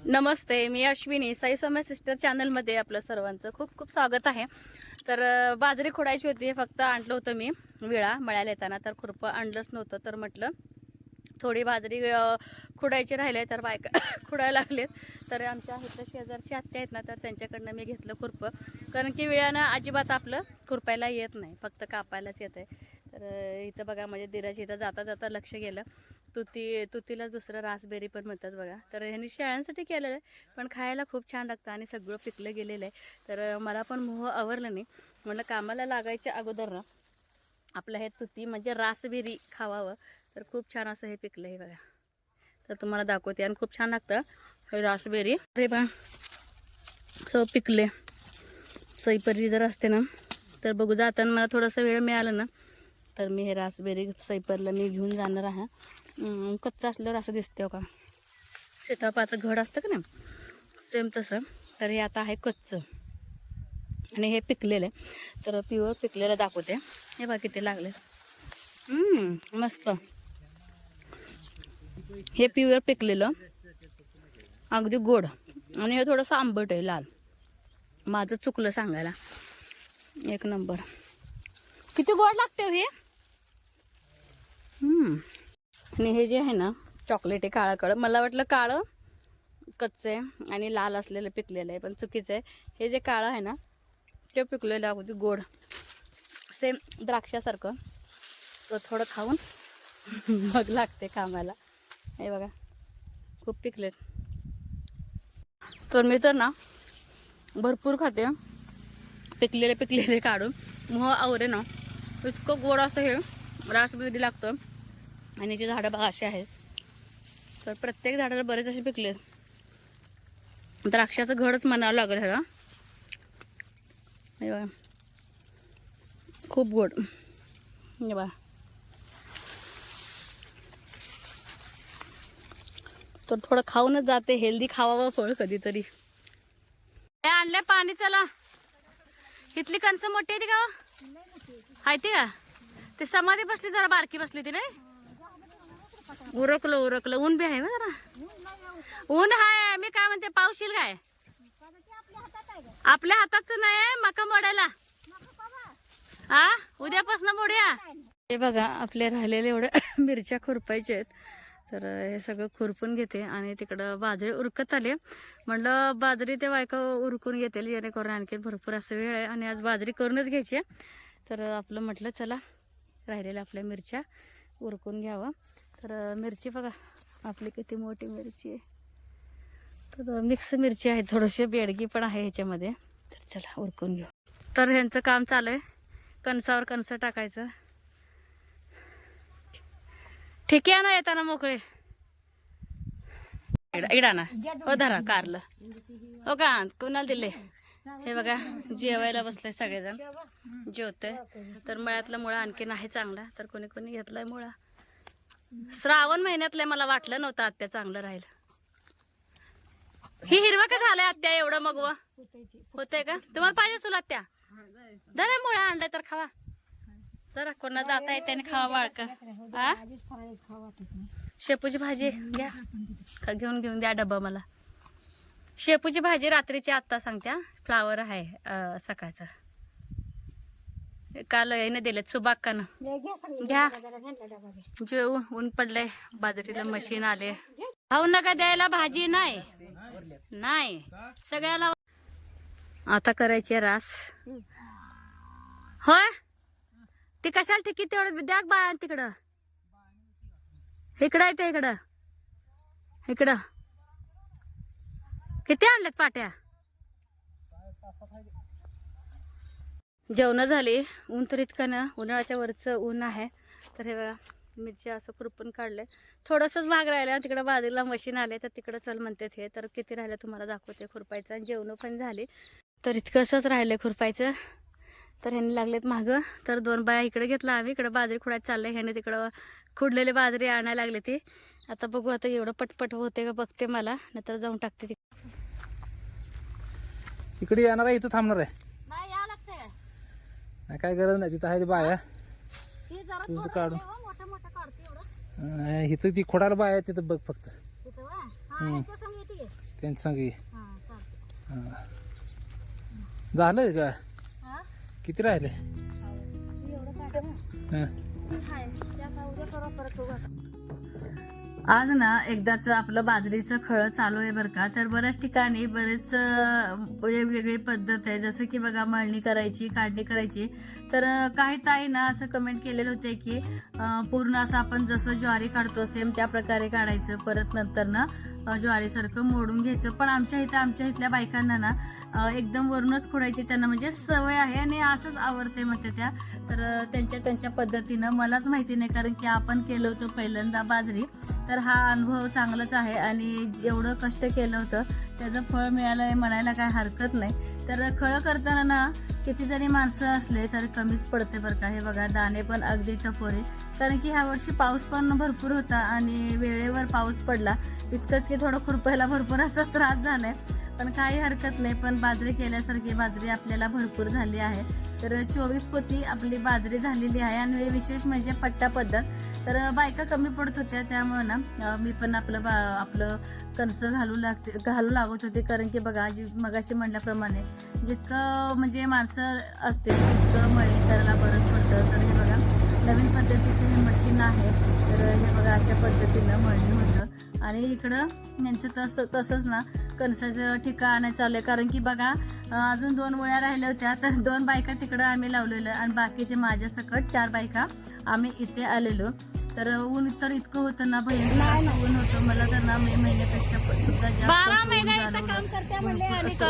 नमस्ते, मी अश्विनी. साई समय सिस्टर चॅनलमध्ये आपलं सर्वांचं खूप खूप स्वागत आहे. तर बाजरी खोडायची होती, फक्त आणलं होतं मी विळा मळ्याला येताना. तर खुरपं आणलंच नव्हतं, तर म्हटलं थोडी बाजरी खुडायची राहिले तर बायका खुडायला लागलेत. तर आमच्या इथं शेजारची आत्या आहेत ना, तर त्यांच्याकडनं मी घेतलं खुरपं. कारण की विळ्यानं अजिबात आपलं खुरपायला येत नाही, फक्त कापायलाच येतं आहे. तर इथं बघा म्हणजे दिराची इथं जाता जाता लक्ष गेलं. तुतीला दुसरं रासबेरी पण म्हणतात बघा. तर ह्यांनी शेळ्यांसाठी केलेलं आहे, पण खायला खूप छान लागतं आणि सगळं पिकलं गेलेलं आहे. तर मला पण मोह आवरलं नाही. म्हटलं कामाला लागायच्या अगोदर ना आपलं हे तुती म्हणजे रासबेरी खावावं. तर खूप छान असं हे पिकलं आहे बघा. तर तुम्हाला दाखवते आणि खूप छान लागतं हे रासबेरी. अरे बा सो पिकले. सईपरी जर असते ना तर बघू जाताना मला थोडासा वेळ मिळाला ना तर मी हे रासबेरी सईपरला मी घेऊन जाणार आहे. कच्चा असल्यावर असं दिसते हो का, सीताफळाचं घड असतं का नाही सेम तसं. तर हे आता आहे कच्चं आणि हे पिकलेलं आहे. तर प्युअर पिकलेलं दाखवते. हे बघा किती लागले. मस्त. हे प्युअर पिकलेलं अगदी गोड आणि हे थोडंसं आंबट आहे लाल. माझं चुकलं सांगायला. एक नंबर. किती गोड लागते हे. आणि हे जे आहे ना चॉकलेटी काळं काळं, मला वाटलं काळं कच्चं आहे आणि लाल असलेलं पिकलेलं आहे, पण चुकीचं आहे. हे जे काळं आहे ना ते पिकलेलं अगदी गोड सेम द्राक्षासारखं. तर थोडं खाऊन मग लागते कामाला. हे बघा खूप पिकलेत. तर मी तर ना भरपूर खाते पिकलेले काढून. मोह आवरे ना इतकं गोड असं हे रासबेरी लागतं. आणि जे झाडं बघा असे आहेत, तर प्रत्येक झाडाला बरेच असे पिकले. द्राक्षाचं घडच म्हणावं लागेल ह्याला. हे बघा खूप गोड. हे बघा. तर थोडं खाऊनच जाते, हेल्दी खावावं फळ कधीतरी. आणले पाणी. चला इथली कणस मोठी आहे ती का आहे ती का. ते समाधी बसली जरा बारकी बसली ती नाही. उरकलं ऊन बी आहे जरा. ऊन आहे. मी काय म्हणते पाऊस येईल काय. आपल्या हाताच नाही मका मोडायला. हा उद्यापासून मोडूया. हे बघा आपले राहिलेले एवढे मिरच्या खुरपायचे आहेत. तर हे सगळं खुरपून घेते आणि तिकडं बाजरी उरकत आले. म्हटलं बाजरी ते बायका उरकून घेतील जेणेकरून आणखी भरपूर असं वेळ आहे आणि आज बाजरी करूनच घ्यायची आहे. तर आपलं म्हटलं चला राहिलेल्या आपल्या मिरच्या उरकून घ्यावं. तर मिरची बघा आपली किती मोठी मिरची आहे. तर मिक्स मिरची आहे, थोडीशी बेडगी पण आहे ह्याच्यामध्ये. तर चला उरकून घेऊ. तर ह्यांचं काम चालू आहे कणसावर कणसं टाकायचं. ठीक आहे ना येताना मोकळे इडा ना हो धरा कारलं हो का कुणाला दिले. हे बघा जेवायला बसले सगळेजण जेवते. तर मळ्यातला मुळा आणखी नाही चांगला, तर कोणी कोणी घेतलाय मुळा. श्रावण महिन्यातलं मला वाटलं नव्हतं आत्या चांगलं राहील. ही हिरवा का झालंय आत्या एवढं मग होतंय का. तुम्हाला पाहिजे तुला आत्या जरा मुळा आणलाय तर खावा जरा. कोणा जाता येते आणि खावा बाळका. हा शेपूची भाजी घ्या घेऊन द्या डब्बा मला. शेपूची भाजी रात्रीची आत्ता सांगत्या. फ्लावर आहे सकाळचं काल याने दिलेत सुबाक्कानं. घ्या जेऊ ऊन पडलंय. बाजरीला मशीन आले. खाऊ नका द्यायला भाजी नाही नाही सगळ्याला. आता करायची रास होय. ती कशाला ती किती एवढं द्या बाय तिकडं. इकडं येते इकडं किती आणल्यात पाट्या. जेवण झाली. ऊन तर इतकं ना उन्हाळ्याच्या वरचं ऊन आहे. तर हे बघा मिरची असं खुरपून काढले. थोडंसंच भाग राहिला. तिकडं बाजूला मशीन आले तर तिकडं चल म्हणतात हे. तर किती राहिलं तुम्हाला दाखवते खुरपायचं. आणि जेवण पण झाली. तर इतकंसंच राहिलं खुरपायचं. तर ह्यांनी लागलेत मागं. तर 2 बाया इकडे घेतला आम्ही. इकडं बाजरी खुडायचं चाललंय. ह्याने तिकडं खुडलेले बाजरी आणायला लागले ती. आता बघू आता एवढं पटपट होते का बघते मला, नाहीतर जाऊन टाकते. इकडे येणार आहे इथं थांबणार आहे. नाही या लागतंय नाही काय गरज नाही. तिथं आहे बाया तुझं काढून इथं ती खोडाला बाया तिथं बघ फक्त. त्यांची सांगी झालं का किती राहिले हां आज ना एकदाच आपलं बाजरीचं खळ चालू आहे बरं का. तर बऱ्याच ठिकाणी बरेच वेगवेगळी पद्धत आहे, जसं की बघा मळणी करायची, काढणी करायची. तर काही ताई ना असं कमेंट केलेलं होते की पूर्ण असं आपण जसं ज्वारी काढतो सेम त्या प्रकारे काढायचं, परत नंतर ना ज्वारीसारखं मोडून घ्यायचं. पण आमच्या इथल्या बायकांना ना एकदम वरूनच खोडायची त्यांना म्हणजे सवय आहे आणि असंच आवडते म्हणते त्या. तर त्यांच्या पद्धतीनं मलाच माहिती नाही, कारण की आपण केलं होतं पहिल्यांदा बाजरी. तर हा अनुभव चांगलाच आहे आणि जेवढं कष्ट केलं होतं त्याचं फळ मिळालं आहे म्हणायला काय हरकत नाही. तर खळं करताना ना किती जरी माणसं असले तर कमीच पडते बरं का. हे बघा दाणे पण अगदी टपोरे, कारण की ह्या वर्षी पाऊस पण भरपूर होता आणि वेळेवर पाऊस पडला. इतकंच की थोडं खुरपायला भरपूर असा त्रास झालाय, पण काही हरकत नाही. पण बाजरी केल्यासारखी बाजरी आपल्याला भरपूर झाली आहे. तर 24 पोती आपली बाजरी झालेली आहे आणि विशेष म्हणजे पट्टा पद्धत. तर बायका कमी पडत होत्या, त्यामुळे ना मी पण आपलं कणस घालू लागत होते. कारण की बघा मगाशी म्हणल्याप्रमाणे जितकं म्हणजे माणसं असते तितकं मळणी करायला बरंच पडतं. तर हे बघा नवीन पद्धतीचं हे मशीन आहे. तर हे बघा अशा पद्धतीनं मळणी होतं. आणि इकडं यांचं तसंच ना कणसाचं ठिका आणायचं चालू आहे, कारण की बघा अजून 2 वळ्या राहिल्या होत्या. तर 2 बायका तिकडं आम्ही लावलेलं आणि बाकीचे माझ्या सकट 4 बायका आम्ही इथे आलेलो. तर ऊन तर इतकं होतं ना भयंकर ऊन होतं. मला तर ना मे महिन्यापेक्षा सुद्धा जास्त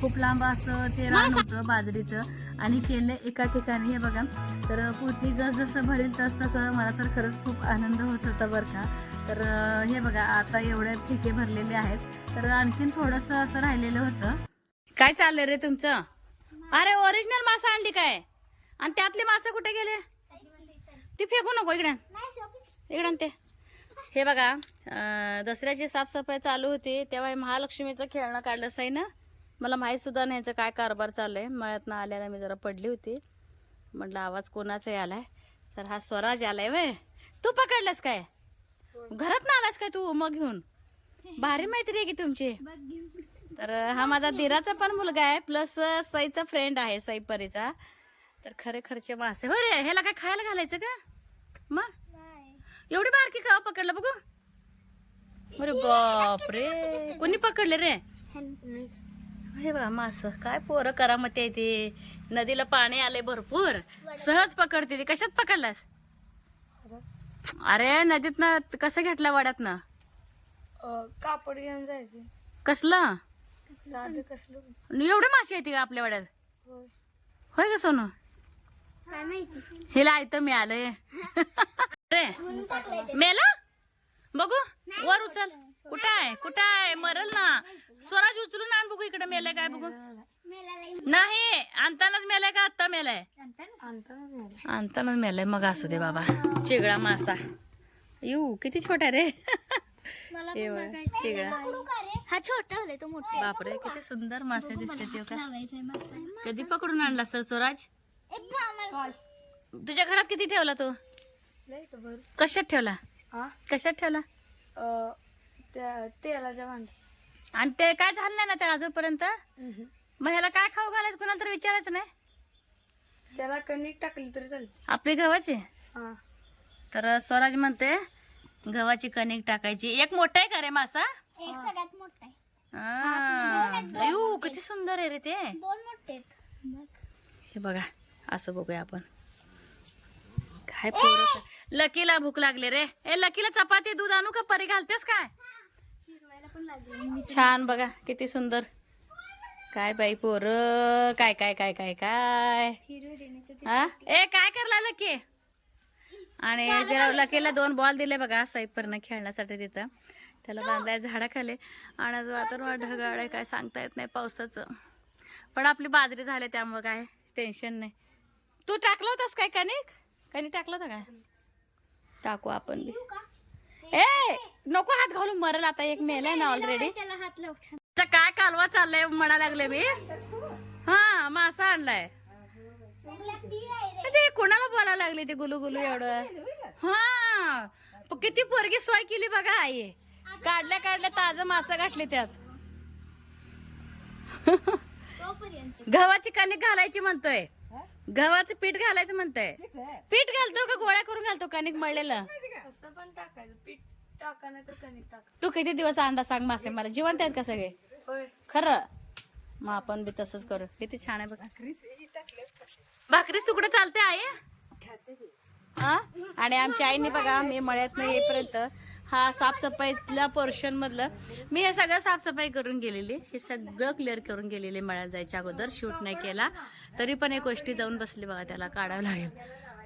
खूप लांब असं ते रान होतं बाजरीचं आणि केले एका ठिकाणी. हे बघा तर पोती जसं भरेल तसं मला तर खरंच खूप आनंद होत होता बरं का. तर हे बघा आता एवढे ठिके भरलेले आहेत. तर आणखीन थोडंसं असं राहिलेलं होतं. काय चाललंय रे तुमचं? अरे ओरिजिनल मासा आणली काय? आणि त्यातले मासे कुठे गेले? ती फेकू नको इकडे ते. हे बघा दसऱ्याची साफसफाई चालू होती तेव्हा महालक्ष्मीचं खेळणं काढलं साई ना. मला माहीत सुद्धा नाही याचं काय कारभार चाललंय. मळ्यातनं आल्याला मी जरा पडली होती, म्हटलं आवाज कोणाचा आलाय. तर हा स्वराज आलाय वय. तू पकडलास काय? घरात ना आलास काय तू मग घेऊन? भारी मैत्री आहे की तुमची. तर हा माझा दिराचा पण मुलगा आहे, प्लस साईचा फ्रेंड आहे साईपरीचा. तर खरे मासे हो रे. ह्याला काय खायला घालायचं का मग? एवढी बारकी का पकडलं बघू. अरे बापरे, कोणी पकडले रे? हे बा मास काय पोरं करामती आहे ते. नदीला पाणी आले भरपूर, सहज पकडते ती. कशात पकडलास? अरे नदीत ना कसं घेतला वाड्यात ना? कापड घेऊन जायचे. कसलं साधं कसलं. एवढे मासे येते का आपल्या वाड्यात? होय का सोनू? काय माहिती. हिला आयतं मिळालंय. रे मेला बघू वर उचल. कुठं आहे मरल ना. स्वराज उचलून आण बघू इकडे. मेलाय काय बघू. नाही आणतानाच मेलाय का आत्ता मेलाय? आणतानाच मेलाय. मग असू दे बाबा. चिगळा मासा येऊ किती छोटा रे. चिगळा हा छोटा तो मोठा. बापरे किती सुंदर मासे दिसते ते का. कधी पकडून आणला सर स्वराज? तुझ्या घरात किती ठेवला तू? कशात ठेवला? कशात ठेवला? तेलाच्या भांड्यात. आणि ते काय झालं नाही ना त्या अजूनपर्यंत? मग ह्याला काय खाऊ घालायचं कोणाला तर विचारायचं नाही? त्याला कणिक टाकली तरी चालते. आपली गव्हाची? तर स्वराज म्हणते गव्हाची कणिक टाकायची. एक मोठा आहे का रे मासा? एक सगळ्यात मोठा आहे. अयो किती सुंदर आहे रे ते. 2 मोठे आहेत. हे बघा असं बघूया आपण. काय पोरं. लकीला भूक लागले रे. ए लकीला चपाती दूध आणू का परी घालतेस काय? छान बघा किती सुंदर. काय बाई पोर काय काय काय काय काय हा. ए काय करला लकी? आणि लकीला 2 बॉल दिले बघा साईपरनं खेळण्यासाठी. तिथं त्याला बांधाय झाडाखाली. आणि आज वातावरण ढगाळ आहे, काय सांगता येत नाही पावसाचं. पण आपली बाजरी झाली त्यामुळे काय टेन्शन नाही. तू टाकलं होतस काय कणी टाकलं होतं काय? टाकू आपण बी. ए नको हात घालून मरल आता. एक मेलाय ना ऑलरेडी. त्याला हात लाव. काय कालवा चाललाय म्हणा लागले मी. हा मासा आणलाय. ते कोणाला बोलायला लागले ते गुलू गुलू एवढं. हा किती पोरगी सोय केली बघा आई. काढल्या काढल्या ताजं मासं घातले त्यात. तोपर्यंत गव्हाची कणिक घालायची म्हणतोय. गव्हाचं पीठ घालायचं म्हणतोय. पीठ घालतो का गोळ्या करून घालतो कणिक मळलेलं? असं पण टाकायचं. पीठ टाका नाही तर कणिक टाका. तू किती दिवस अंदाज सांग मासे मला जिवंत आहेत का सगळे? होय. खरं मग आपण बी तसंच करू. किती छान आहे बघा. भाकरीच तुकडे चालते आहे. हा आणि आमच्या आईने बघा मी मळ्यात नाही येईपर्यंत हा साफसफाईतल्या पोर्शन मधलं मी हे सगळं साफसफाई करून गेलेली. हे सगळं क्लिअर करून गेलेले मळ्याला जायच्या अगोदर. शूट नाही केला तरी पण एक गोष्टी जाऊन बसली बघा. त्याला काढावं लागेल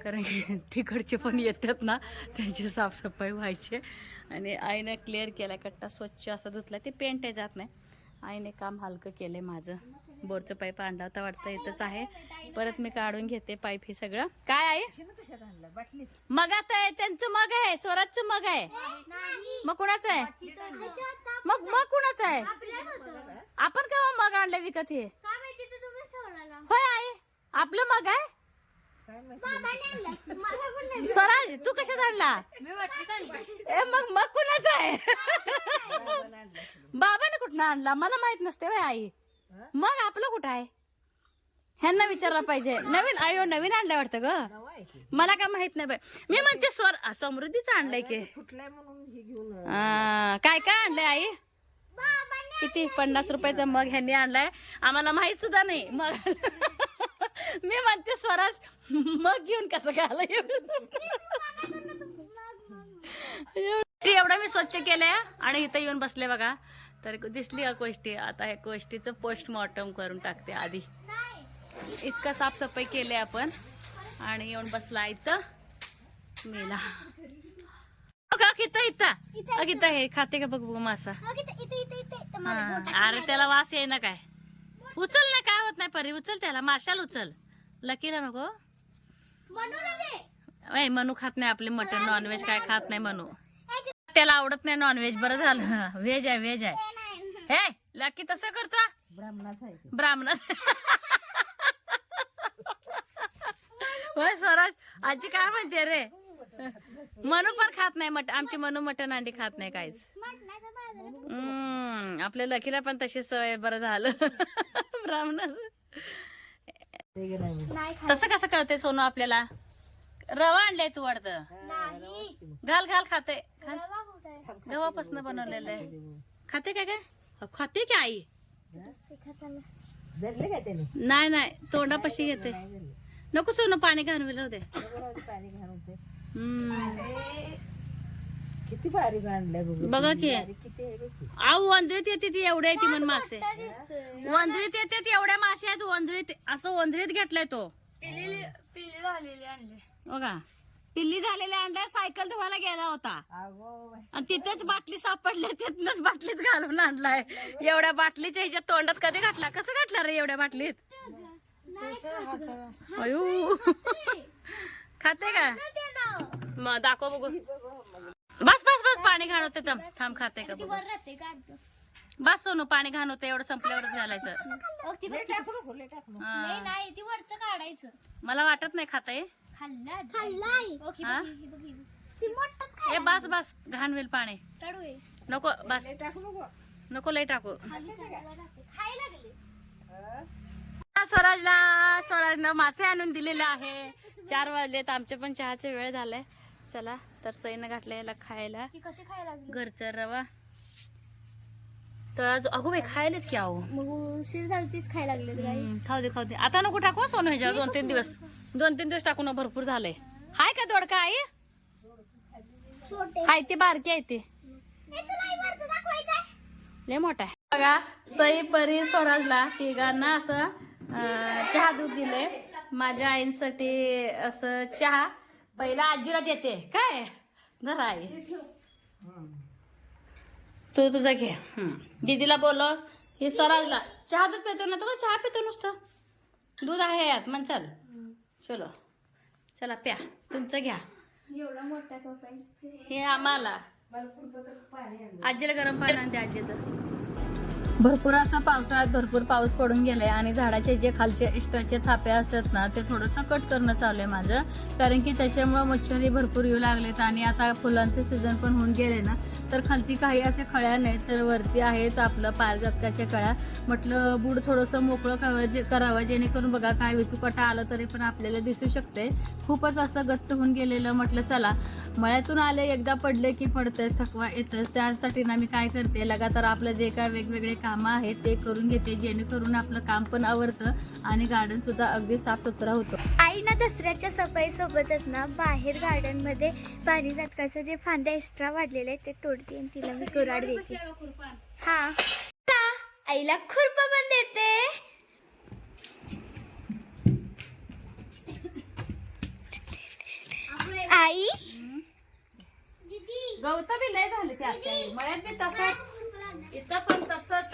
कारण की तिकडचे पण येतात ना त्यांची साफसफाई व्हायची. आणि आईने क्लिअर केला कट्टा स्वच्छ असा धुतला. ते पेंट आहे जात नाही. आईने काम हलकं केलंय माझं. बोरचं पाईप आणला होता वाटतं इथंच आहे. परत मी काढून घेते पाईप. हे सगळं काय आहे मगात आहे त्यांचं मग आहे. स्वराजचं मग आहे. मग कुणाचं आहे? मग कुणाचं आहे? आपण केव्हा मग आणलं विकत? हे होय आहे आपलं मग आहे. स्वराज तू कशात आणला? मग कुणाचा आहे? बाबाने कुठं आणला? मला माहित नसते बाई आई. मग आपलं कुठं आहे? ह्यांना विचारला पाहिजे. नवीन आयो नवीन आणलं वाटतं ग. मला काय माहित नाही बाई. मी म्हणते समृद्धीच आणलंय की काय काय आणलंय आई? किती 50 रुपयाचा मग ह्यांनी आणलाय. आम्हाला माहित सुद्धा नाही. मग मी म्हणते स्वराज मग घेऊन कसं काय आलं? एवढं मी स्वच्छ केलंय आणि इथं येऊन बसले बघा. तर दिसली का गोष्टी? आता हे गोष्टीचं पोस्टमॉर्टम करून टाकते आधी. इतकं साफसफाई केले आपण आणि येऊन बसला इथं मेला. इथं हे खाते का बघ मासा. अरे त्याला वास आहे ना काय. उचल ना काय होत नाही परी. उचल त्याला. माशाला उचल. लकीला नको. मनू खात नाही आपले मटन नॉनव्हेज काय खात नाही मनू. त्याला आवडत नाही नॉनव्हेज. बरं झालं व्हेज आहे. व्हेज आहे हे लकी. तसं करतो ब्राह्मण. होय स्वराज आजी काय म्हणते रे? मनू पण खात नाही मटन. आमची मनू मटन अंडी खात नाही काहीच. आपल्या लकीला पण तशी सवय. बरं झालं ब्राह्मण. तसं कसं कळते सोनू आपल्याला? रवा आणलाय तू वाटतं. घाल खाते. गव्हापासून बनवलेलं आहे. खाते काय काय? खाते की आई? नाही तोंडापाशी घेते. नको सोनू पाणी घालून होते. किती भारी आणलंय बघा की. आऊ वंजळीत येते ती. एवढ्या येते म्हण मासे. वंजळीत येते ती. एवढ्या मासे आहेत वंजळीत. असं वंजळीत घेतलाय तो. पिल्ली झालेली आणले बघा पिल्ली झालेले आणल्या. सायकल धुवायला गेला होता आणि तिथेच बाटली सापडली. तिथनच बाटलीत घालून आणलाय. एवढ्या बाटलीच्या ह्याच्या तोंडात कधी घातला? कसं घातला रे एवढ्या बाटलीत? अयो खाते का? मग दाखव बघू. बस पाणी घाण होते. थांब खाते का बघू. बस सोनू पाणी घाण होतं. एवढं संपल्यावरच घालायचं. काढायचं. मला वाटत नाही खाताय. ए बस घाण होईल पाणी. नको बस नको लय टाकू. स्वराजनं मासे आणून दिलेले आहे. 4 वाजलेत. आमचे पण चहाचे वेळ झालाय. चला तर सईनं घातलं याला खायला. कशी खायला लागली? घरचं रवा तळा. अगो बाई खायलेत की आहो. मग शिर झाली तीच खायला लागले. खाऊ दे. आता नको टाकू सोनू ह्याच्यावर. 2-3 दिवस टाकून भरपूर झालंय. हाय का दोडका आई? हाय ते बारकी आहे ते. लय मोठा आहे बघा. सई परी स्वराजला तिघांना असं चहा दूध दिले. माझ्या आईंसाठी असं चहा. पहिला आजीला देते काय. धर आई तू तुझा घे. दीदीला बोलव. हे स्वराजला चहा दूध पितो ना. तो चहा पितो नुसतं. दूध आहे यात मन. चलो चला प्या. तुमचं घ्या. एवढा मोठा हे आम्हाला. आजीला गरम पाणी आणते आजीचं. भरपूर असं पावसाळ्यात भरपूर पाऊस पडून गेलाय आणि झाडाचे जे खालचे एक्स्ट्राचे थापे असतात ना ते थोडंसं कट करणं चालू आहे माझं, कारण की त्याच्यामुळं मच्छरही भरपूर येऊ लागलेत आणि आता फुलांचे सीझन पण होऊन गेले ना, तर खालती काही अशा खळ्या नाहीत तर वरती आहेत आपलं पारिजातकाच्या कळ्या. म्हटलं बुड थोडंसं मोकळं करावं जेणेकरून बघा काय विचुकाटा आलं तरी पण आपल्याला दिसू शकते. खूपच असं गच्च होऊन गेलेलं. म्हटलं चला मळ्यातून आले एकदा पडले की पडतंय, थकवा येतच. त्यासाठी ना मी काय करते लगातार आपलं जे काय वेगवेगळे कामं आहेत ते करून घेते जेणेकरून आपलं काम पण आवरतं आणि गार्डन सुद्धा अगदी साफसुथरा होतं. आई ना दसऱ्याच्या सफाई सोबतच ना बाहेर गार्डन मध्ये पारिजातकाचं जे फांद्या एक्स्ट्रा वाढलेले आहेत ते तोडते आणि तिला मी कुऱ्हाड देते. हा आईला खुरपा पण देते. आई गवत बी लय झाले ते आता मळ्यात बी तसंच इथं पण तसंच.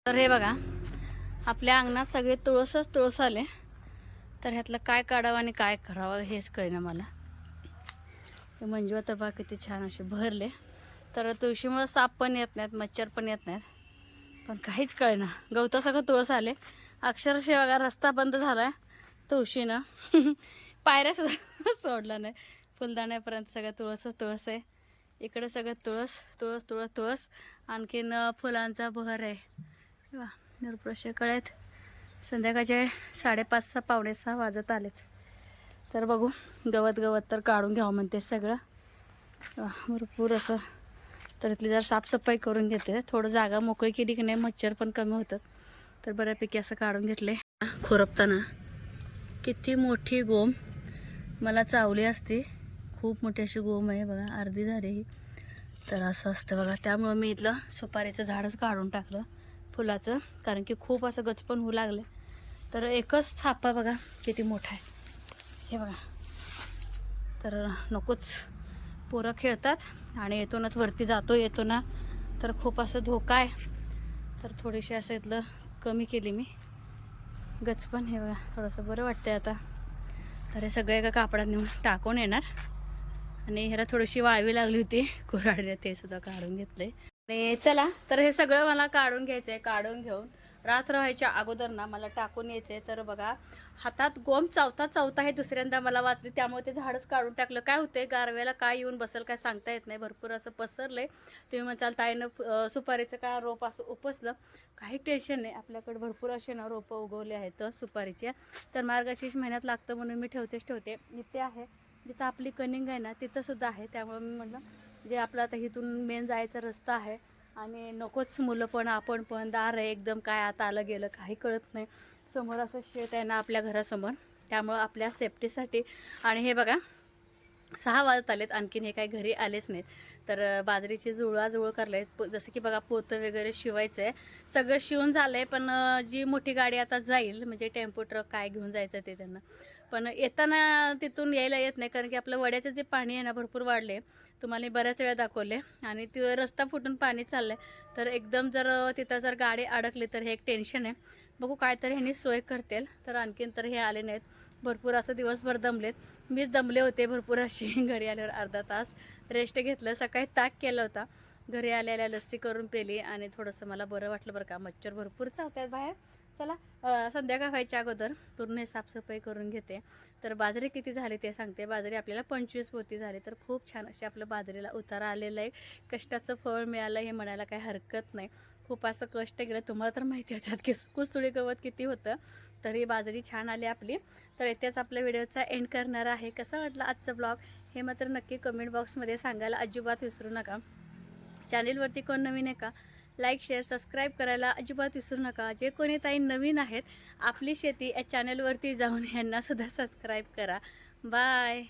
तर हे बघा आपल्या अंगणात सगळे तुळस आले, तर ह्यातलं काय काढावं आणि काय करावं हेच कळेना मला. हे मंजू तर बघा किती छान असे भरले, तर तुळशीमुळे साप पण येत नाहीत, मच्छर पण येत नाहीत, पण काहीच कळेना. गवता सगळं तुळस आले, अक्षरशः बघा रस्ता बंद झालाय तुळशीनं. पायऱ्या सुद्धा सोडला नाही, फुलदाण्यापर्यंत सगळं तुळस आहे. इकडे सगळं तुळस. आणखीन फुलांचा बहर आहे. भरपूर असे कळ्यात. संध्याकाळचे 5:30 पावणे 6 वाजत आलेत. तर बघू गवत तर काढून घ्यावं म्हणते सगळं. भरपूर असं तर इथली जर साफसफाई करून घेते. थोडं जागा मोकळी केली की नाही मच्छर पण कमी होतात. तर बऱ्यापैकी असं काढून घेतले. खुरपताना किती मोठी गोम मला चावली असती. खूप मोठी अशी गोम आहे बघा, अर्धी झाली ही. तर असं असतं बघा. त्यामुळं मी इथलं सुपारीचं झाडच काढून टाकलं फुलाचं, कारण की खूप असं गचपण होऊ लागलं. तर एकच थापा बघा किती मोठा आहे हे बघा. तर नकोच, पोरं खेळतात आणि येतूनच वरती येतो ना तर खूप असं धोका आहे. तर थोडीशी असं इथलं कमी केली मी गचपण. हे बघा थोडंसं बरं वाटतंय आता. तर हे सगळे एका कापडात नेऊन टाकून येणार आणि ह्याला थोडीशी वाळवी लागली होती कुऱ्हाडीने, ते सुद्धा काढून घेतले. आणि चला तर हे सगळं मला काढून घ्यायचं आहे. काढून घेऊन रात्र व्हायच्या अगोदर ना मला टाकून यायचं आहे. तर बघा हातात गोम चावता हे दुसऱ्यांदा मला वाचले, त्यामुळे ते झाडच काढून टाकलं. काय होतंय गारव्याला काय येऊन बसेल काय सांगता येत नाही. भरपूर असं पसरलंय. तुम्ही म्हणाल ताईनं सुपारीचं काय रोप असं उपसलं, काही टेन्शन नाही. आपल्याकडे भरपूर असे ना रोपं उगवले आहेत सुपारीचे. तर मार्गशीर्ष महिन्यात लागतं म्हणून मी ठेवते. इथे आहे जिथं आपली कनिंग आहे ना तिथं सुद्धा आहे. त्यामुळे मी म्हटलं जे आपलं आता इथून मेन जायचा रस्ता आहे आणि नकोच मुलं पण आपण पण दार आहे एकदम, काय आता आलं गेलं काही कळत नाही. समोर असं शेत आहे ना आपल्या घरासमोर, त्यामुळं आपल्या सेफ्टीसाठी. आणि हे बघा 6 वाजत आलेत, आणखीन हे काही घरी आलेच नाहीत. तर बाजरीची जुळवाजुळव करले, जसं की बघा पोतं वगैरे शिवायचं आहे. सगळं शिवून झालं आहे, पण जी मोठी गाडी आता जाईल म्हणजे टेम्पो ट्रक काय घेऊन जायचं ते त्यांना, पण येताना तिथून यायला येत नाही, कारण की आपलं वड्याचं जे पाणी आहे ना भरपूर वाढले. तुम्हाला बऱ्याच वेळा दाखवले आणि ते रस्ता फुटून पाणी चाललंय. तर एकदम जर तिथं जर गाडी अडकली तर हे एक टेन्शन आहे. बघू काहीतरी ह्यांनी सोय करतील. तर आणखीन तर हे आले नाहीत. भरपूर असं दिवसभर दमलेत. मीच दमले होते भरपूर अशी. घरी आल्यावर अर्धा तास रेस्ट घेतलं. सकाळी ताक केलं होता, घरी आल्या लस्सी करून पेली आणि थोडंसं मला बरं वाटलं बरं का. मच्छर भरपूर चावतात बाहेर. चला संध्याकाळ व्हायच्या अगोदर पूर्ण साफसफाई करून घेते. तर बाजरी किती झाली ते सांगते. बाजरी आपल्याला 25 पोती झाली. तर खूप छान अशी आपल्या बाजरीला उतारा आलेला आहे. कष्टाचं फळ मिळालं हे म्हणायला काही हरकत नाही. खूप असं कष्ट केलं. तुम्हाला तर माहिती होतात की कुसतुळी गवत किती होतं. तरी बाजरी छान आली आपली. तर इथेच आपल्या व्हिडिओचा एंड करणार आहे. कसा वाटला आजचा ब्लॉग हे मात्र नक्की कमेंट बॉक्समध्ये सांगायला अजिबात विसरू नका. चॅनेलवरती कोण नवीन आहे का लाईक शेअर सबस्क्राईब करायला अजिबात विसरू नका. जे कोणी ताई नवीन आहेत आपली शेती या चॅनेलवरती जाऊन यांना सुद्धा सबस्क्राईब करा. बाय.